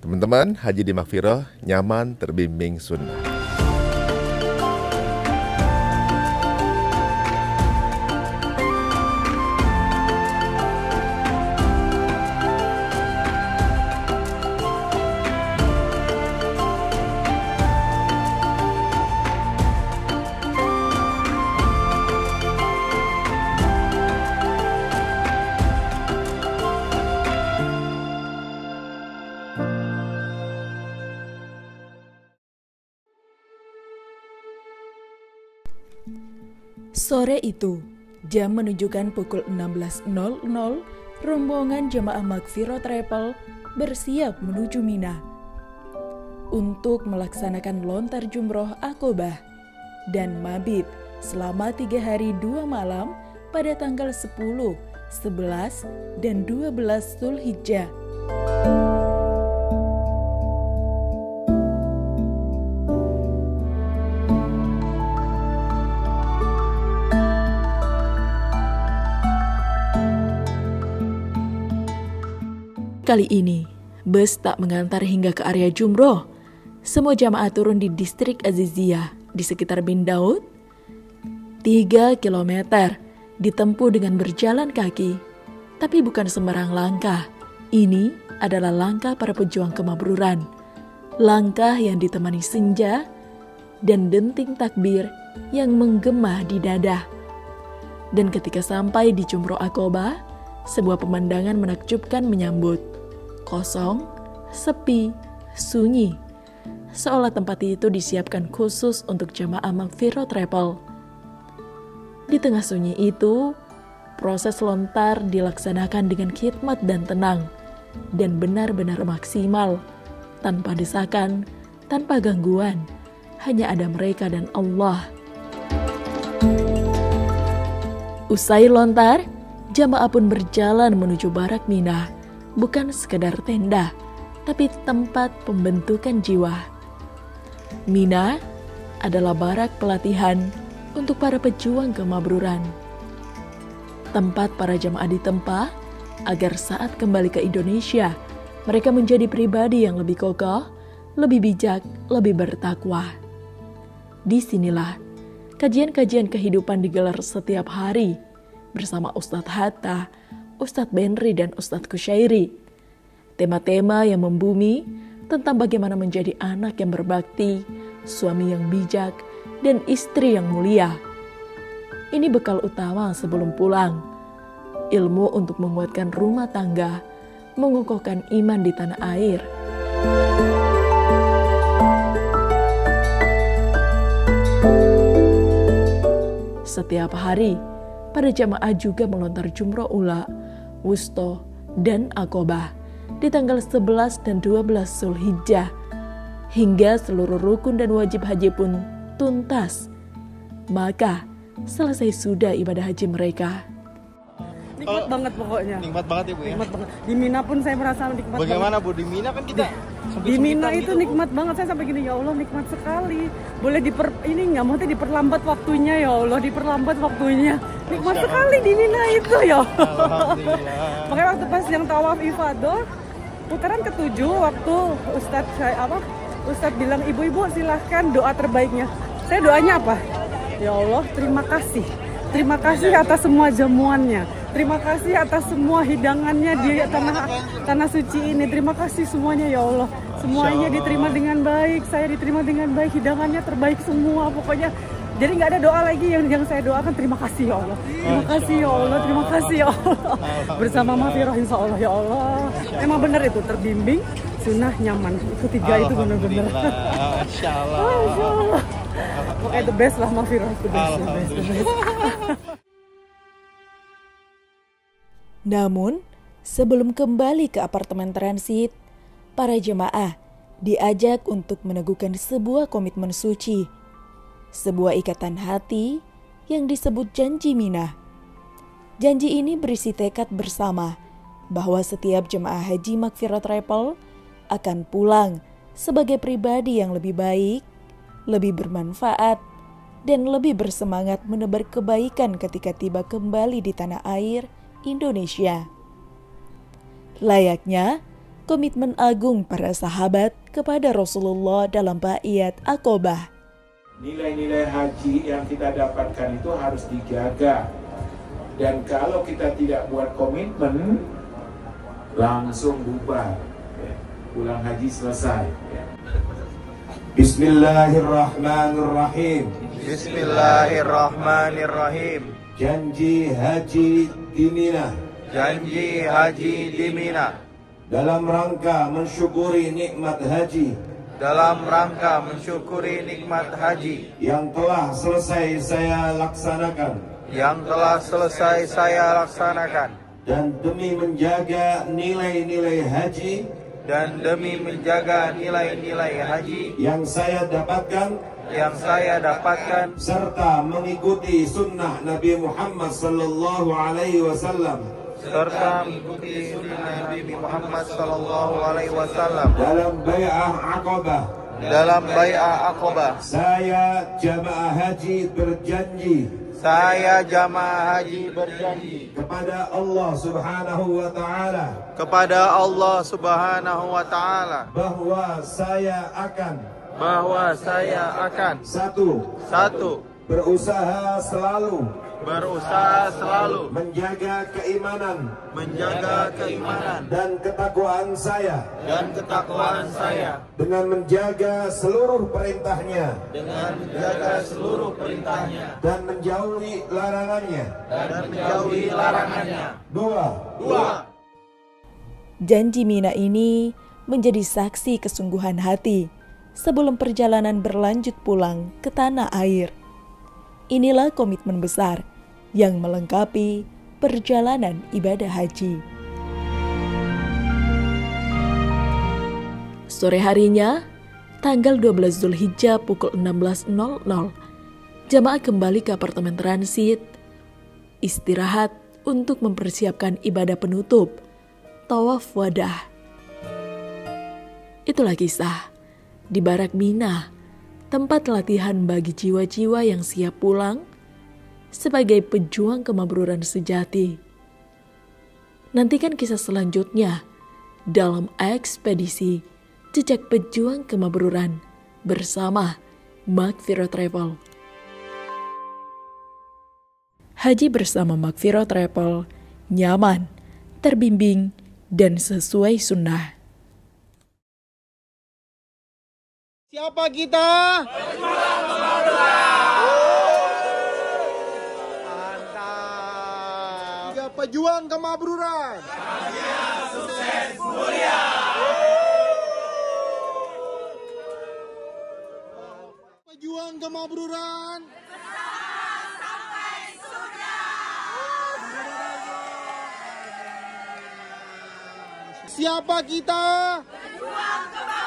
Teman-teman, haji di Makfiroh nyaman terbimbing sunnah. Sore itu, jam menunjukkan pukul 16.00, rombongan jemaah Makfiroh Travel bersiap menuju Mina untuk melaksanakan lontar jumroh Aqobah dan mabit selama 3 hari 2 malam pada tanggal 10, 11, dan 12 Zulhijjah. Kali ini, bus tak mengantar hingga ke area jumroh. Semua jamaah turun di distrik Aziziyah di sekitar bin Daud. 3 kilometer ditempuh dengan berjalan kaki. Tapi bukan sembarang langkah. Ini adalah langkah para pejuang kemabruran. Langkah yang ditemani senja dan denting takbir yang menggema di dada. Dan ketika sampai di jumroh Aqobah, sebuah pemandangan menakjubkan menyambut. Kosong, sepi, sunyi. Seolah tempat itu disiapkan khusus untuk jamaah Makfiroh Travel. Di tengah sunyi itu, proses lontar dilaksanakan dengan khidmat dan tenang, dan benar-benar maksimal, tanpa desakan, tanpa gangguan. Hanya ada mereka dan Allah. Usai lontar, jamaah pun berjalan menuju barak Mina. Bukan sekedar tenda, tapi tempat pembentukan jiwa. Mina adalah barak pelatihan untuk para pejuang kemabruran. Tempat para jamaah ditempa agar saat kembali ke Indonesia, mereka menjadi pribadi yang lebih kokoh, lebih bijak, lebih bertakwa. Disinilah kajian-kajian kehidupan digelar setiap hari bersama Ustadz Hatta, Ustadz Benri, dan Ustadz Kusyairi. Tema-tema yang membumi tentang bagaimana menjadi anak yang berbakti, suami yang bijak, dan istri yang mulia. Ini bekal utama sebelum pulang. Ilmu untuk menguatkan rumah tangga, mengokohkan iman di tanah air. Setiap hari, para jamaah juga melontar jumroh ula, wusto, dan Aqobah di tanggal 11 dan 12 Zulhijjah, hingga seluruh rukun dan wajib haji pun tuntas. Maka selesai sudah ibadah haji mereka. Nikmat banget pokoknya. Nikmat banget ya Bu ya? Nikmat banget. Di Mina pun saya merasa nikmat. Bagaimana banget. Bu, di Mina kan kita Di Mina itu gitu, nikmat banget, saya sampai gini, ya Allah nikmat sekali. Boleh ini nggak mau diperlambat waktunya, ya Allah diperlambat waktunya. Nikmat sekali di Mina itu ya. Alhamdulillah. Makanya waktu pas yang tawaf ifadah putaran ke-7 waktu Ustadz bilang ibu-ibu silahkan doa terbaiknya. Saya doanya apa? Ya Allah terima kasih. Terima kasih atas semua jamuannya. Terima kasih atas semua hidangannya di tanah suci ini. Terima kasih semuanya ya Allah. Semuanya diterima dengan baik. Saya diterima dengan baik. Hidangannya terbaik semua. Pokoknya jadi nggak ada doa lagi yang saya doakan. Terima kasih ya Allah. Terima kasih ya Allah. Terima kasih ya Allah. Bersama Makfiroh insya Allah ya Allah. Emang benar itu terbimbing, sunnah, nyaman. Itu 3 itu benar-benar. Masya Allah. Masya Allah. Pokoknya the best lah Makfiroh. The best. Namun, sebelum kembali ke apartemen transit, para jemaah diajak untuk meneguhkan sebuah komitmen suci, sebuah ikatan hati yang disebut janji Mina. Janji ini berisi tekad bersama bahwa setiap jemaah haji Makfiroh Travel akan pulang sebagai pribadi yang lebih baik, lebih bermanfaat, dan lebih bersemangat menebar kebaikan ketika tiba kembali di tanah air Indonesia. Layaknya komitmen agung para sahabat kepada Rasulullah dalam baiat Aqobah. Nilai-nilai haji yang kita dapatkan itu harus dijaga. Dan kalau kita tidak buat komitmen, langsung bubar. Pulang haji selesai. Bismillahirrahmanirrahim. Bismillahirrahmanirrahim. Janji haji di Mina. Janji haji di Mina. Dalam rangka mensyukuri nikmat haji Dalam rangka mensyukuri nikmat haji yang telah selesai saya laksanakan, yang telah selesai saya laksanakan, dan demi menjaga nilai-nilai haji dan demi menjaga nilai-nilai haji yang saya dapatkan, serta mengikuti sunnah Nabi Muhammad sallallahu alaihi wasallam dalam bai'ah Aqobah. Saya jamaah haji berjanji kepada Allah Subhanahu wa taala bahwa saya akan satu berusaha selalu menjaga keimanan dan ketakwaan saya dengan menjaga seluruh perintahnya dan menjauhi larangannya. Dua. Janji Mina ini menjadi saksi kesungguhan hati sebelum perjalanan berlanjut pulang ke tanah air. Inilah komitmen besar yang melengkapi perjalanan ibadah haji. Sore harinya, tanggal 12 Zulhijjah pukul 16.00, jamaah kembali ke apartemen transit, istirahat untuk mempersiapkan ibadah penutup, tawaf wadah. Itulah kisah di Barak Mina, tempat latihan bagi jiwa-jiwa yang siap pulang sebagai pejuang kemakmuran sejati. Nantikan kisah selanjutnya dalam ekspedisi Jejak Pejuang Kemakmuran bersama Magfirah Travel. Haji bersama Magfirah Travel nyaman, terbimbing, dan sesuai sunnah. Siapa kita? Mantap. Tiga pejuang kemakmuran. Sukses mulia. Pejuang kemakmuran. Sampai surga. Siapa kita? Pejuang kemakmuran.